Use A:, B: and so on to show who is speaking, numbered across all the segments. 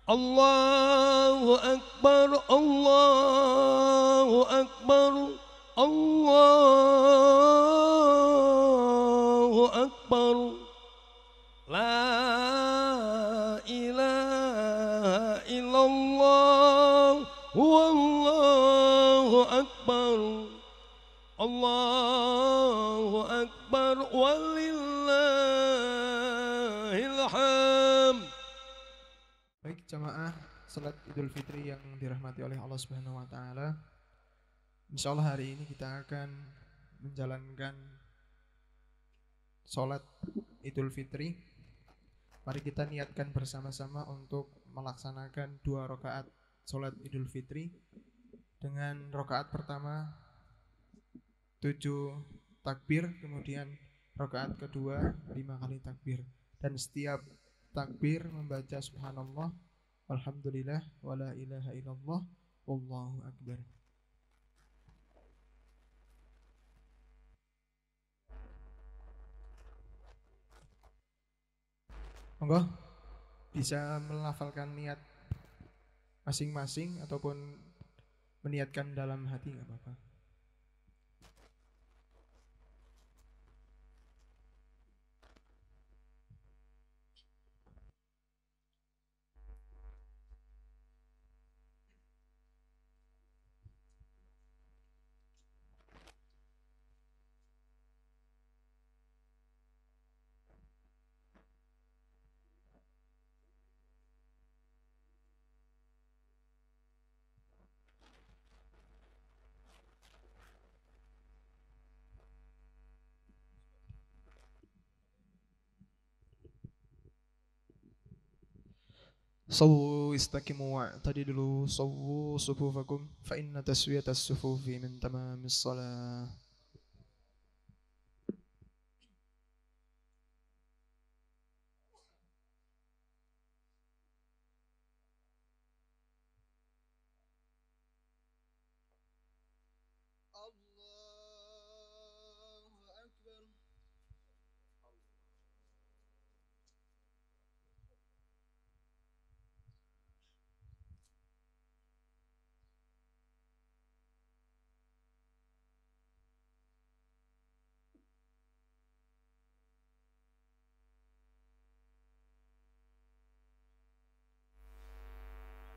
A: Allahu Akbar, Allahu Akbar, Allahu Akbar. La ilaha illallah, wallahu akbar. Allahu akbar walillahil hamd.
B: Baik jamaah salat Idul Fitri yang dirahmati oleh Allah Subhanahu wa taala. Insyaallah hari ini kita akan menjalankan salat Idul Fitri. Mari kita niatkan bersama-sama untuk melaksanakan 2 rakaat salat Idul Fitri. Dengan rakaat pertama 7 takbir, kemudian rakaat kedua 5 kali takbir, dan setiap takbir membaca subhanallah, alhamdulillah, wala ilaha illallah, wallahu akbar. Monggo bisa melafalkan niat masing-masing ataupun meniatkan dalam hati, nggak apa-apa. Sawu istaqimu wa'tadilu sawu sufufakum fa inna taswiyatas sufufi min tamamis shalah.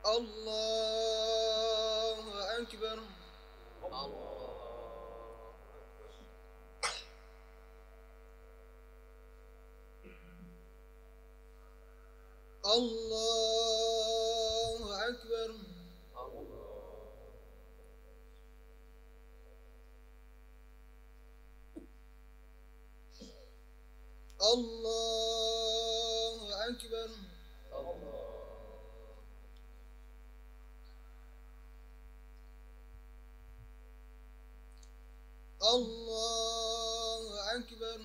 C: Allahu Akbar. Allahu Akbar. Allahu Akbar. Allahu Akbar.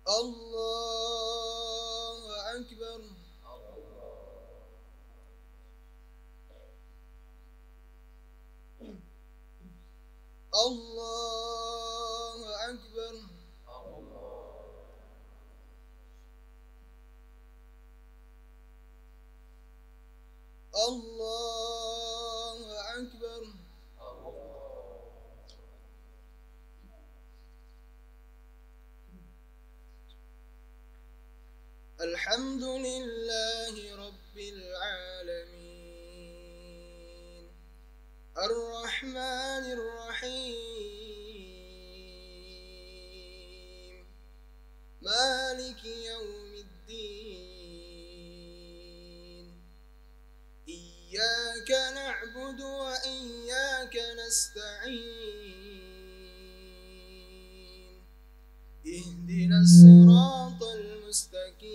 C: Allahu Akbar. Allahu Akbar. Allahu Akbar. Alhamdulillahi Rabbil Alamin, Ar-Rahmanir Rahim, Maliki Yawmiddin. Iyyaka na'budu wa iyyaka nasta'in. Ihdinas siratal mustaqim.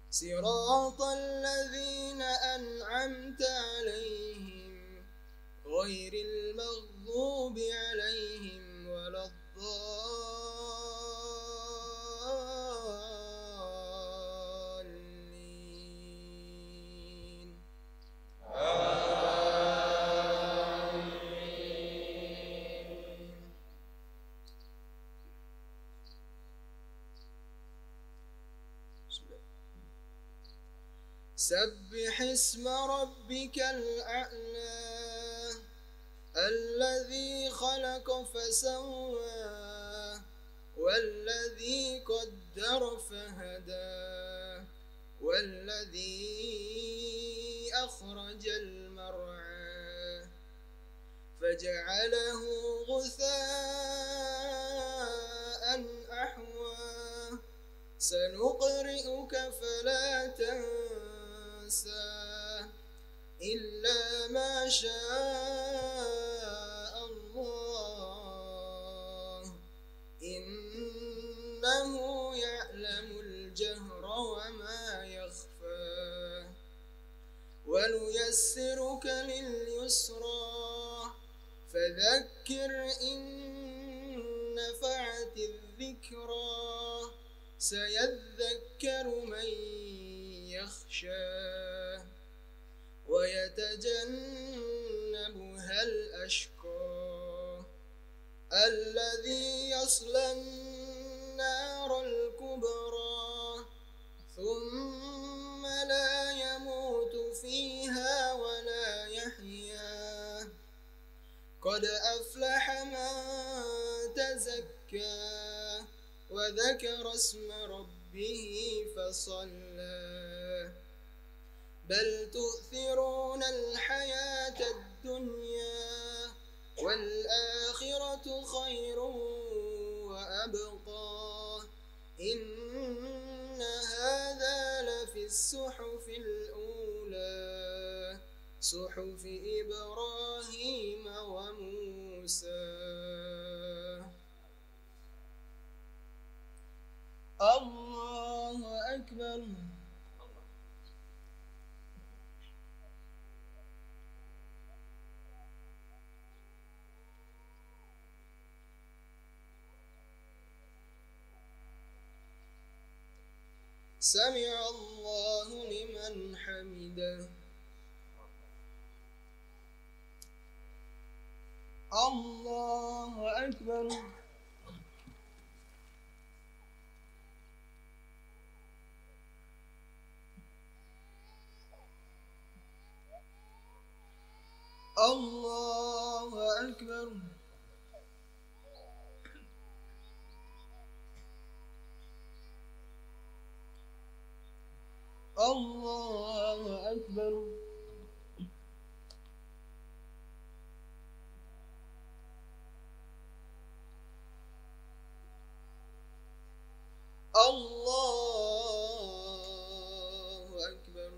C: Siratal ladzina an'amta 'alaihim ghairil maghdubi 'alaihim waladdallin. سبح اسم ربك الأعلى الذي خلق فسوى والذي قدر فهدى والذي أخرج المرعى فجعله غثاء أحوى سنقرئك فلا تنسى إلا ما شاء الله إنه يعلم الجهر وما يخفى ونيسرك لليسرى فذكر إن نفعت الذكرى سيذكر من يخشى ويتجنبها الأشقى الذي يصلى النار الكبرى ثم لا يموت فيها ولا يحيا قد أفلح من تزكى وذكر اسم ربه فصلى بل تؤثرون الحياة الدنيا والآخرة خير وأبقى إن هذا لفي الصحف الأولى صحف إبراهيم وموسى. الله أكبر. سمع الله لمن حمده. الله أكبر. الله أكبر. الله أكبر. الله أكبر.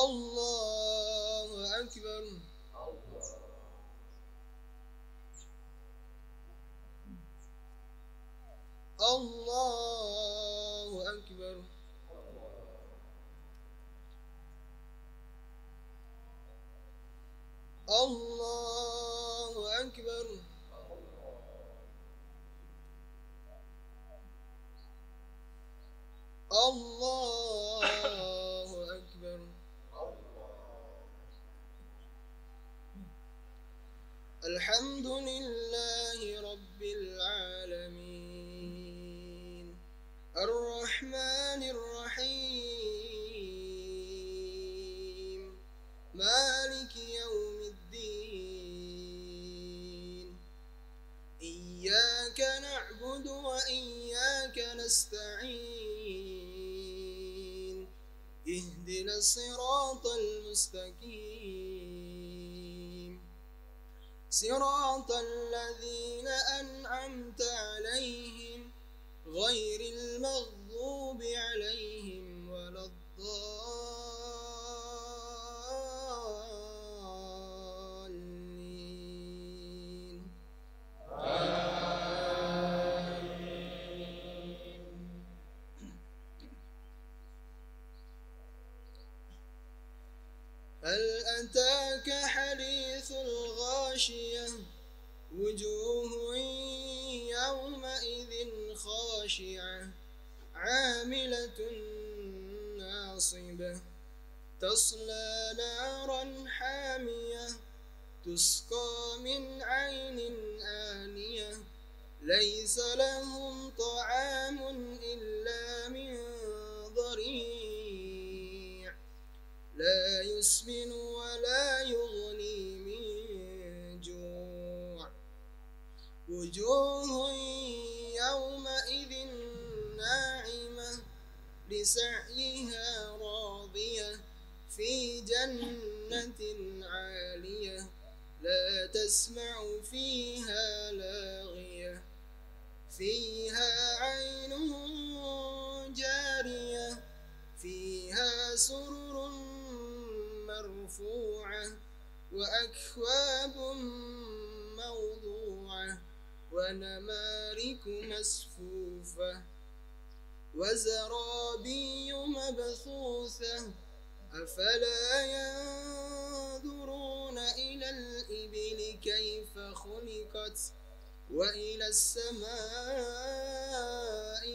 C: الله أكبر. الله أكبر. الله أكبر. الله أكبر. الله أكبر. الحمد لله رب العالمين الرحمن الرحيم مالك يوم الدين إياك نعبد وإياك نستعين اهدنا الصراط المستقيم صراط الذين أنعمت عليهم غير المغضوب عليهم ولا الضالين. هل أتاك حديث الغاشية وجوه يومئذ خاشعة عاملة ناصبة تصلى نارا حامية تسقى من عين آنية ليس لهم طعام إلا من ضريع لا يسمن ولا يغني من جوع وجوه يومئذ ناعمة لسعيها راضية في جنة عالية لا تسمع فيها لاغية فيها عين جارية فيها سرر مرفوعة وأكواب موضوعة ونمارك مصفوفة وزرابي مبثوثة أفلا ينظرون إلى الإبل كيف خلقت وإلى السماء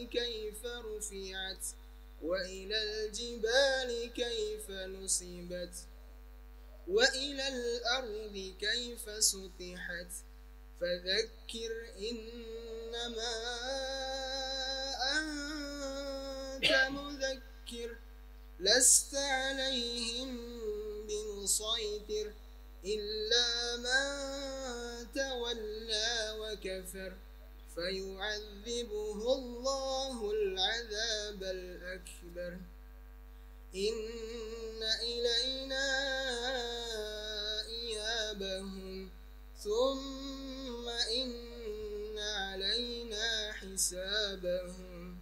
C: كيف رفعت وإلى الجبال كيف نصبت وإلى الأرض كيف سطحت فذكر إنما أنت مذكر لست عليهم بمسيطر إلا من تولى وكفر فيعذبه الله العذاب الأكبر إن إلينا إيابهم ثم إن علينا حسابهم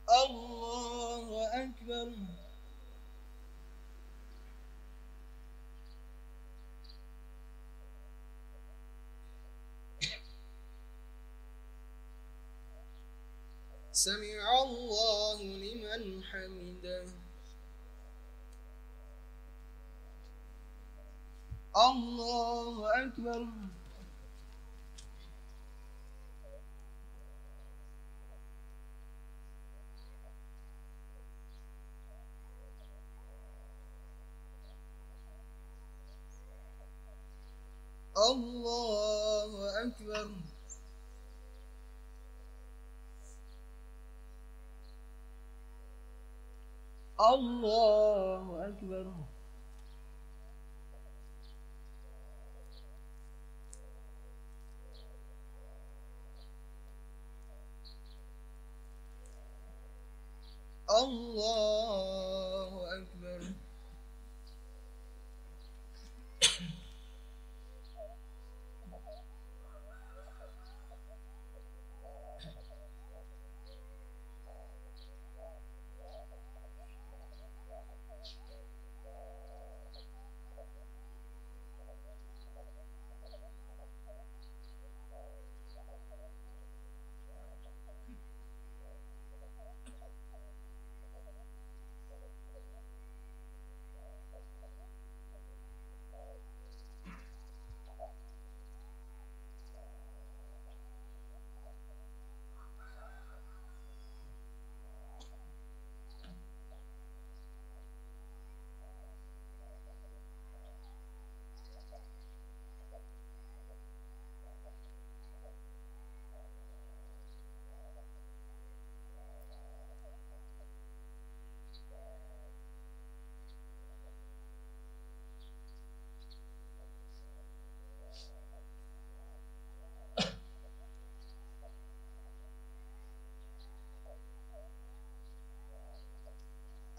C: الله أكبر سمع الله لمن حمده الله أكبر الله أكبر الله أكبر الله أكبر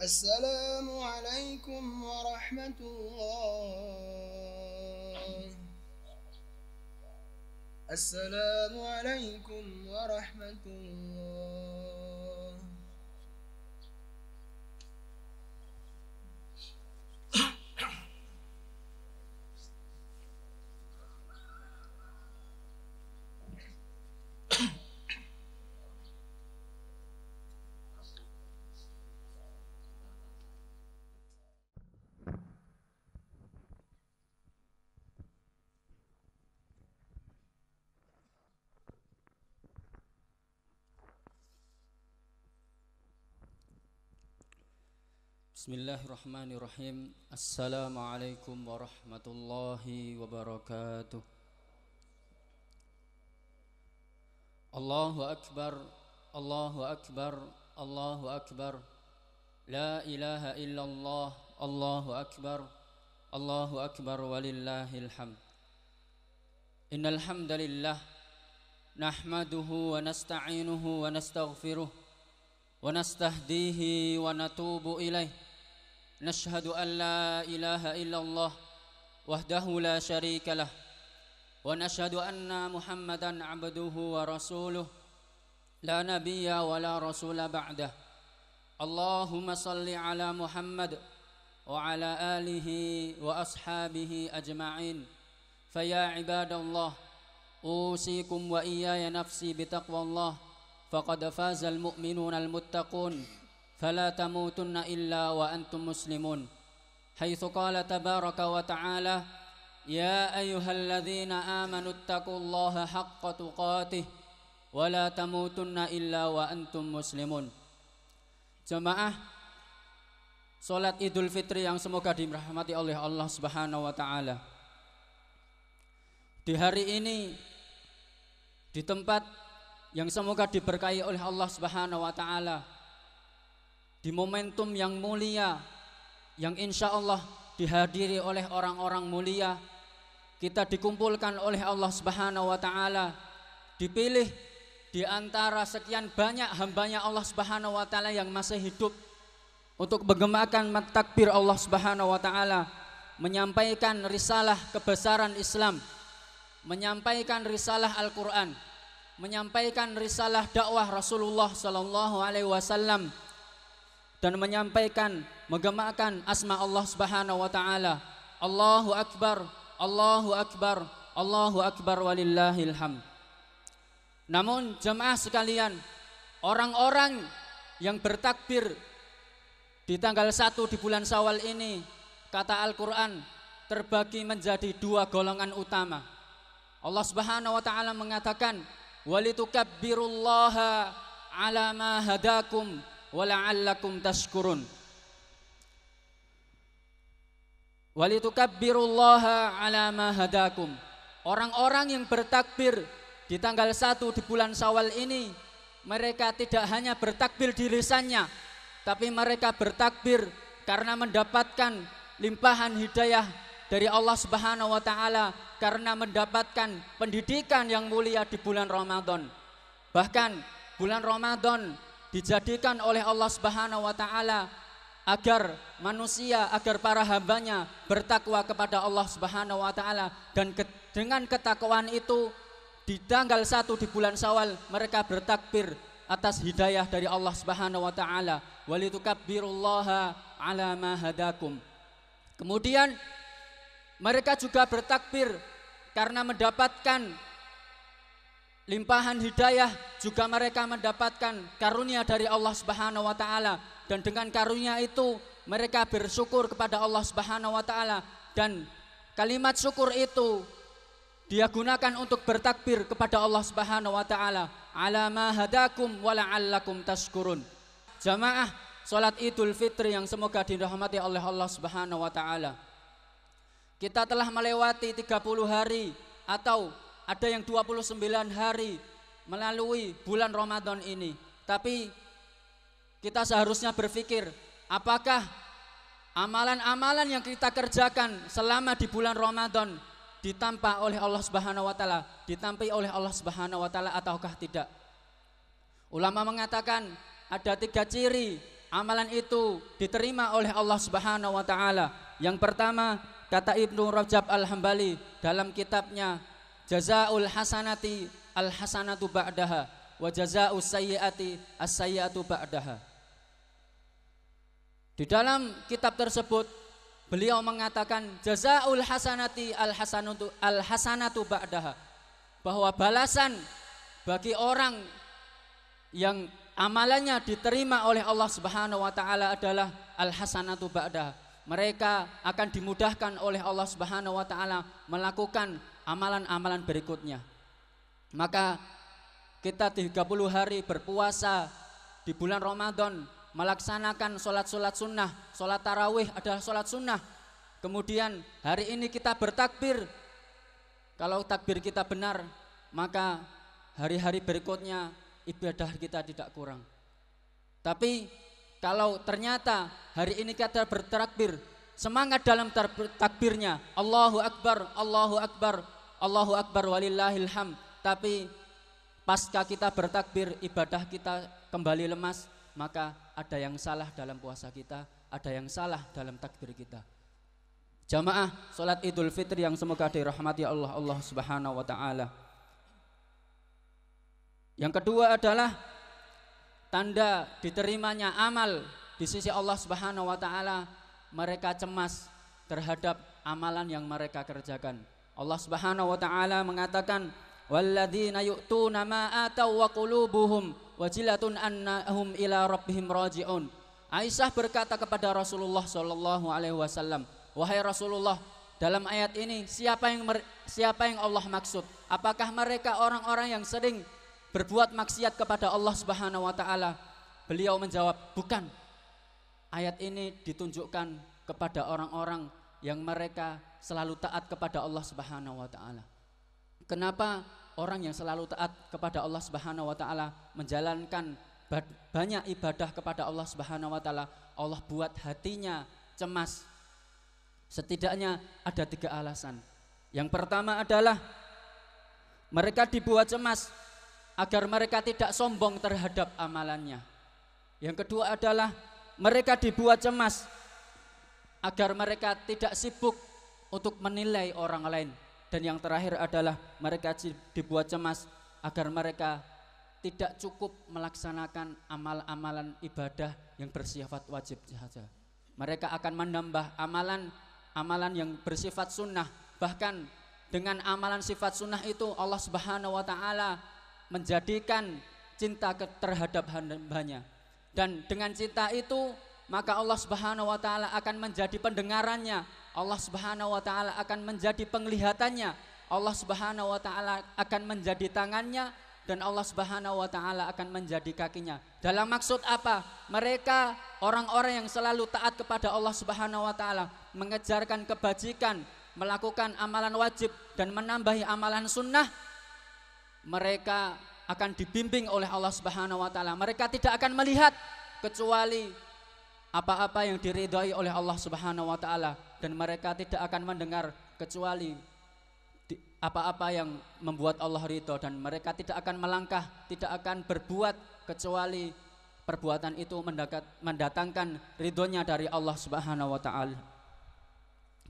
C: السلام عليكم ورحمة الله السلام عليكم ورحمة الله
D: Bismillahirrahmanirrahim. Assalamualaikum warahmatullahi wabarakatuh. Allahu akbar, Allahu akbar, Allahu akbar. La ilaha illallah, Allahu akbar, Allahu akbar walillahil hamd. Innal hamdalillah nahmaduhu wa nasta'inuhu wa nastaghfiruh wa nastahdihi wa natubu ilaih. Nashhadu an la ilaha illallah wahdahu la syarika lah wa nashhadu anna Muhammadan abduhu wa rasuluh la nabiyya wa la rasula ba'dah. Allahumma salli ala Muhammad wa ala alihi wa ashabihi ajma'in. Faya ibadallah usikum wa iyaya nafsi bitaqwallah faqad fazal mu'minuna al-muttaqun fala tamutunna illa wa antum muslimun. Haitsu qala tabaraka wa ta'ala ya ayyuhalladzina amanu taqullaha haqqa tuqatih wa la tamutunna illa wa antum muslimun. Jemaah salat Idul Fitri yang semoga dirahmati oleh Allah Subhanahu wa taala. Di hari ini di tempat yang semoga diberkahi oleh Allah Subhanahu wa taala, di momentum yang mulia yang insya Allah dihadiri oleh orang-orang mulia, kita dikumpulkan oleh Allah Subhanahu wa taala, dipilih di antara sekian banyak hambanya Allah Subhanahu wa taala yang masih hidup untuk menggemakan takbir Allah Subhanahu wa taala, menyampaikan risalah kebesaran Islam, menyampaikan risalah Al-Qur'an, menyampaikan risalah dakwah Rasulullah sallallahu alaihi wasallam, dan menyampaikan menggemakan asma Allah Subhanahu wa taala. Allahu akbar, Allahu akbar, Allahu akbar walillahil hamd. Namun jemaah sekalian, orang-orang yang bertakbir di tanggal 1 di bulan Syawal ini, kata Al-Qur'an, terbagi menjadi dua golongan utama. Allah Subhanahu wa taala mengatakan, "Walitukabbirullaha 'ala ma hadakum wa la'allakum tashkurun." Walitukabbirullaha 'ala ma hadakum. Orang-orang yang bertakbir di tanggal 1 di bulan Syawal ini, mereka tidak hanya bertakbir di lisannya, tapi mereka bertakbir karena mendapatkan limpahan hidayah dari Allah Subhanahu wa taala, karena mendapatkan pendidikan yang mulia di bulan Ramadan. Bahkan bulan Ramadan dijadikan oleh Allah Subhanahu wa taala agar manusia, agar para hambanya bertakwa kepada Allah Subhanahu wa taala, dan dengan ketakwaan itu di tanggal 1 di bulan Syawal mereka bertakbir atas hidayah dari Allah Subhanahu wa taala. Walitukabbirullaha 'ala ma hadakum. Kemudian mereka juga bertakbir karena mendapatkan limpahan hidayah, juga mereka mendapatkan karunia dari Allah Subhanahu wa taala, dan dengan karunia itu mereka bersyukur kepada Allah Subhanahu wa taala, dan kalimat syukur itu dia gunakan untuk bertakbir kepada Allah Subhanahu wa taala, ala ma hadakum wa la'allakum tashkurun. Jamaah salat Idul Fitri yang semoga dirahmati oleh Allah Subhanahu wa taala. Kita telah melewati 30 hari atau ada yang 29 hari melalui bulan Ramadan ini. Tapi kita seharusnya berpikir, apakah amalan-amalan yang kita kerjakan selama di bulan Ramadan ditampa oleh Allah Subhanahu wa taala, ditampi oleh Allah Subhanahu wa taala ataukah tidak? Ulama mengatakan ada 3 ciri amalan itu diterima oleh Allah Subhanahu wa taala. Yang pertama, kata Ibnu Rajab Al-Hambali dalam kitabnya Jazaul Hasanati Al-Hasanatu Ba'daha wa Jazaus Sayyiati As-Sayyiatu Ba'daha. Di dalam kitab tersebut beliau mengatakan jazaul hasanati al-hasanatu ba'daha, bahwa balasan bagi orang yang amalannya diterima oleh Allah Subhanahu wa taala adalah al-hasanatu ba'daha. Mereka akan dimudahkan oleh Allah Subhanahu wa taala melakukan amalan-amalan berikutnya. Maka kita 30 hari berpuasa di bulan Ramadan melaksanakan sholat sunnah, sholat tarawih adalah sholat sunnah. Kemudian hari ini kita bertakbir, kalau takbir kita benar, maka hari-hari berikutnya ibadah kita tidak kurang. Tapi kalau ternyata hari ini kita bertakbir, semangat dalam takbirnya, Allahu Akbar, Allahu Akbar, Allahu Akbar walillahil hamd, tapi pasca kita bertakbir ibadah kita kembali lemas, maka ada yang salah dalam puasa kita, ada yang salah dalam takbir kita. Jamaah salat Idul Fitri yang semoga dirahmati Allah Subhanahu wa taala. Yang kedua adalah tanda diterimanya amal di sisi Allah Subhanahu wa taala, mereka cemas terhadap amalan yang mereka kerjakan. Allah Subhanahu wa taala mengatakan, walladzina yu'tuna ma ataw wa qulubuhum wajilatun annahum ila rabbihim raji'un. Aisyah berkata kepada Rasulullah sallallahu alaihi wasallam, wahai Rasulullah, dalam ayat ini siapa yang Allah maksud? Apakah mereka orang-orang yang sering berbuat maksiat kepada Allah Subhanahu wa taala? Beliau menjawab, bukan. Ayat ini ditunjukkan kepada orang-orang yang mereka selalu taat kepada Allah Subhanahu wa taala. Kenapa orang yang selalu taat kepada Allah Subhanahu wa taala menjalankan banyak ibadah kepada Allah Subhanahu wa taala, Allah buat hatinya cemas? Setidaknya ada 3 alasan. Yang pertama adalah mereka dibuat cemas agar mereka tidak sombong terhadap amalannya. Yang kedua adalah mereka dibuat cemas agar mereka tidak sibuk untuk menilai orang lain. Dan yang terakhir adalah mereka dibuat cemas agar mereka tidak cukup melaksanakan amal-amalan ibadah yang bersifat wajib saja. Mereka akan menambah amalan yang bersifat sunnah. Bahkan dengan amalan sifat sunnah itu Allah Subhanahu wa taala menjadikan cinta terhadap hambanya. Dan dengan cinta itu maka Allah Subhanahu wa taala akan menjadi pendengarannya, Allah Subhanahu wa taala akan menjadi penglihatannya, Allah Subhanahu wa taala akan menjadi tangannya, dan Allah Subhanahu wa taala akan menjadi kakinya. Dalam maksud apa? Mereka orang-orang yang selalu taat kepada Allah Subhanahu wa taala, mengejarkan kebajikan, melakukan amalan wajib dan menambahi amalan sunnah, mereka akan dibimbing oleh Allah Subhanahu wa taala. Mereka tidak akan melihat kecuali apa-apa yang diridhai oleh Allah Subhanahu wa taala, dan mereka tidak akan mendengar kecuali apa-apa yang membuat Allah ridho, dan mereka tidak akan melangkah, tidak akan berbuat kecuali perbuatan itu mendatangkan ridhonya dari Allah Subhanahu wa taala.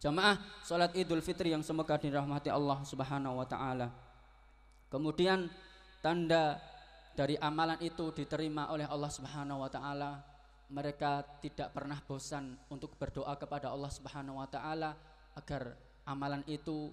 D: Jamaah salat Idul Fitri yang semoga dirahmati Allah Subhanahu wa taala. Kemudian tanda dari amalan itu diterima oleh Allah Subhanahu wa taala, mereka tidak pernah bosan untuk berdoa kepada Allah Subhanahu wa taala agar amalan itu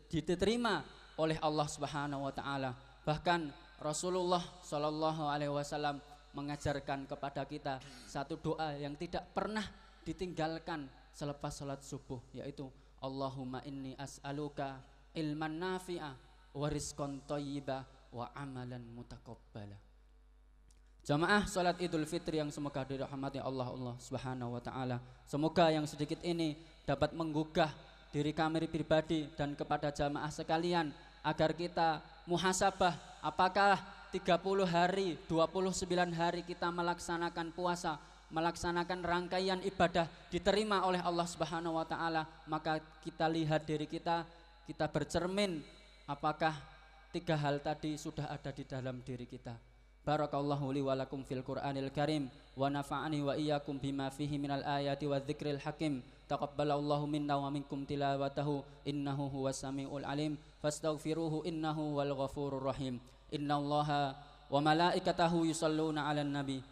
D: diterima oleh Allah Subhanahu wa taala. Bahkan Rasulullah sallallahu alaihi wasallam mengajarkan kepada kita satu doa yang tidak pernah ditinggalkan selepas salat subuh, yaitu Allahumma inni as'aluka ilman nafi'a wa rizqan thayyiba wa amalan mutaqabbala. Jamaah salat Idul Fitri yang semoga dirahmati Allah Subhanahu wa taala. Semoga yang sedikit ini dapat menggugah diri kami pribadi dan kepada jamaah sekalian agar kita muhasabah, apakah 30 hari, 29 hari kita melaksanakan puasa, melaksanakan rangkaian ibadah diterima oleh Allah Subhanahu wa taala. Maka kita lihat diri kita bercermin apakah 3 hal tadi sudah ada di dalam diri kita. Barakallahu li wa lakum fil Qur'anil Karim wa nafa'ani wa iyyakum bima fihi minal ayati wa dzikril hakim. Taqabbalallahu minna wa minkum tilawatahu innahu huwas samiul alim. Fastaghfiruhu innahu wal ghafurur rahim. Innallaha wa malaikatahu yusalluna 'alan nabi.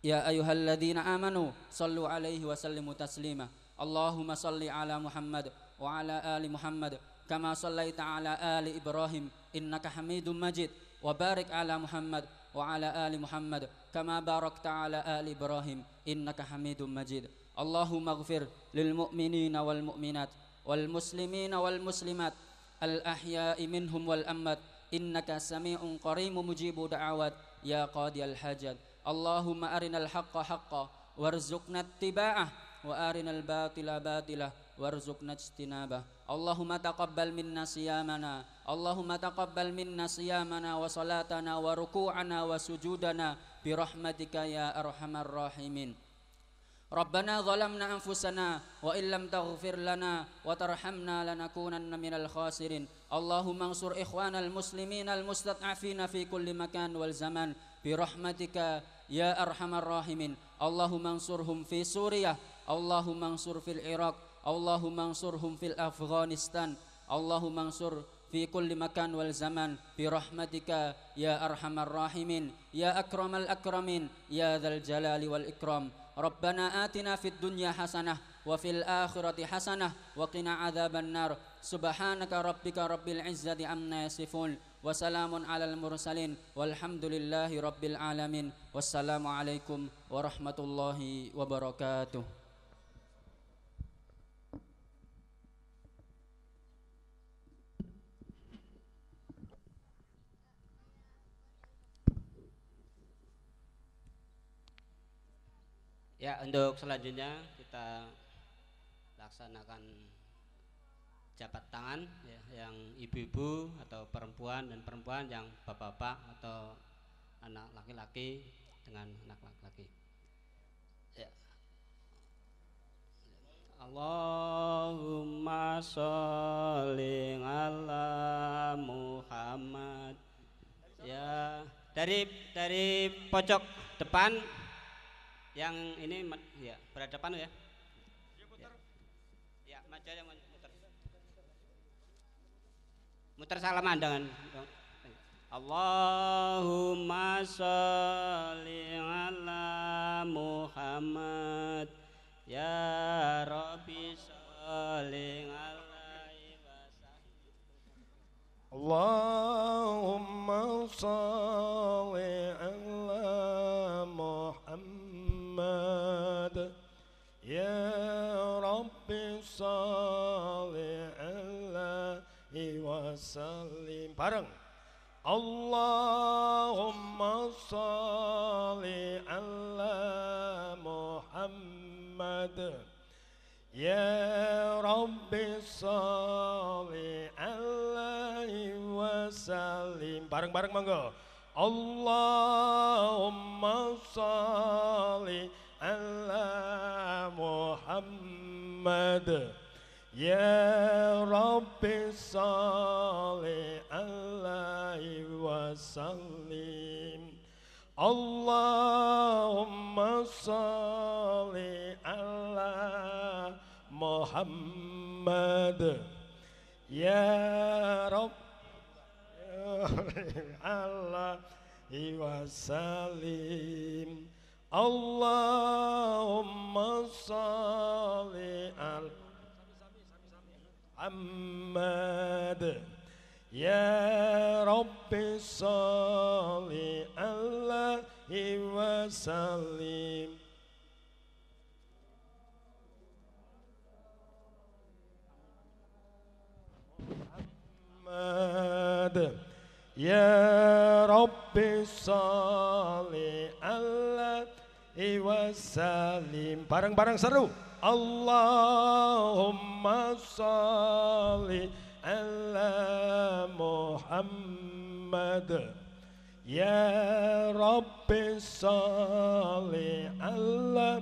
D: Ya ayyuhalladzina amanu sallu 'alaihi wa sallimu taslima. Allahumma salli 'ala Muhammad wa 'ala ali Muhammad kama sallaita 'ala ali Ibrahim innaka Hamidum Majid. Wa barik 'ala Muhammad wa 'ala ali Muhammad kama barakta 'ala ali Ibrahim innaka Hamidum Majid. Allahumma ighfir lil mu'minina wal mu'minat wal muslimina wal muslimat al ahya'i minhum wal amwat innaka sami'un qariibun mujibud da'awat ya qadiyal hajat Allahumma arinal haqqa haqqa warzuqna ittiba'ah wa arinal batila batilah warzuqna ijtinabah. Allahumma taqabbal minna siyamana, Allahumma taqabbal minna siyamana wa salatana wa ruku'ana wa sujudana birahmatika ya arhamar rahimin. Rabbana zalamna anfusana wa illam taghfir lana wa tarhamna lanakunanna minal khasirin. Allahumma ansur ikhwanal muslimin al mustad'afina fi kulli makan wal zaman birahmatika ya arhamar rahimin. Allahumma ansurhum fi Suriah, Allahumma ansur fil Iraq, Allahumma ansurhum fil Afghanistan, Allahumma ansur fi kulli makan wal zaman birahmatika ya arhamar rahimin ya akramal akramin ya dzal jalali wal ikram. Rabbana atina fid dunya hasanah wa fil akhirati hasanah wa qina adzaban nar. Subhanaka rabbika rabbil izzati amma yasifun wa salamun alal mursalin walhamdulillahi rabbil alamin. Wassalamu alaikum warahmatullahi wabarakatuh.
E: Ya, untuk selanjutnya kita laksanakan jabat tangan ya, yang ibu-ibu atau perempuan dan perempuan, yang bapak-bapak atau anak laki-laki dengan anak laki-laki. Ya. Allahumma sholli ala Muhammad. Ya, dari pojok depan yang ini ya berhadapan ya. Ya, maju aja, muter. Muter salaman dengan Allahumma sholli ala Muhammad ya Rabbi sholli alaihi wasallam.
A: Allahumma sholli ala Muhammad ya Rabbi sholli alaihi wasallim. Bareng. Allahumma sholli ala Muhammad ya Rabbi sholli alaihi wasallim. Bareng-bareng monggo. Allahumma sholli ala Muhammad ya Rabbi sholli alaihi wasallim. Allahumma sholli ala Muhammad ya Rabbi alaihi wasallim. Allahumma sholli ala Muhammad ya Rabbi sholli alaihi wasallim. Muhammad ya Rabbi sholli alaihi wasallim. Bareng-bareng seru. Allahumma sholli ala Muhammad ya Rabbi sholli ala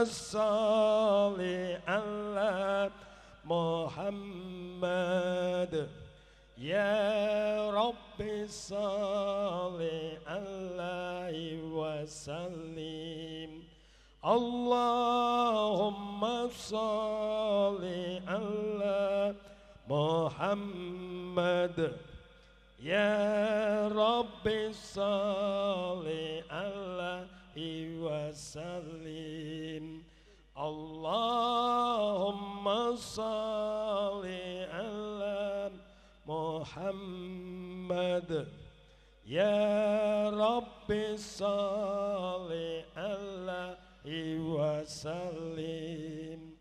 A: sholli ala Muhammad ya Rabbi sholli alaihi wasallim. Allahumma sholli ala Muhammad ya Rabbi sholli alaihi wasallim. Allahumma sholli ala Muhammad ya Rabbi sholli alaihi wasallim.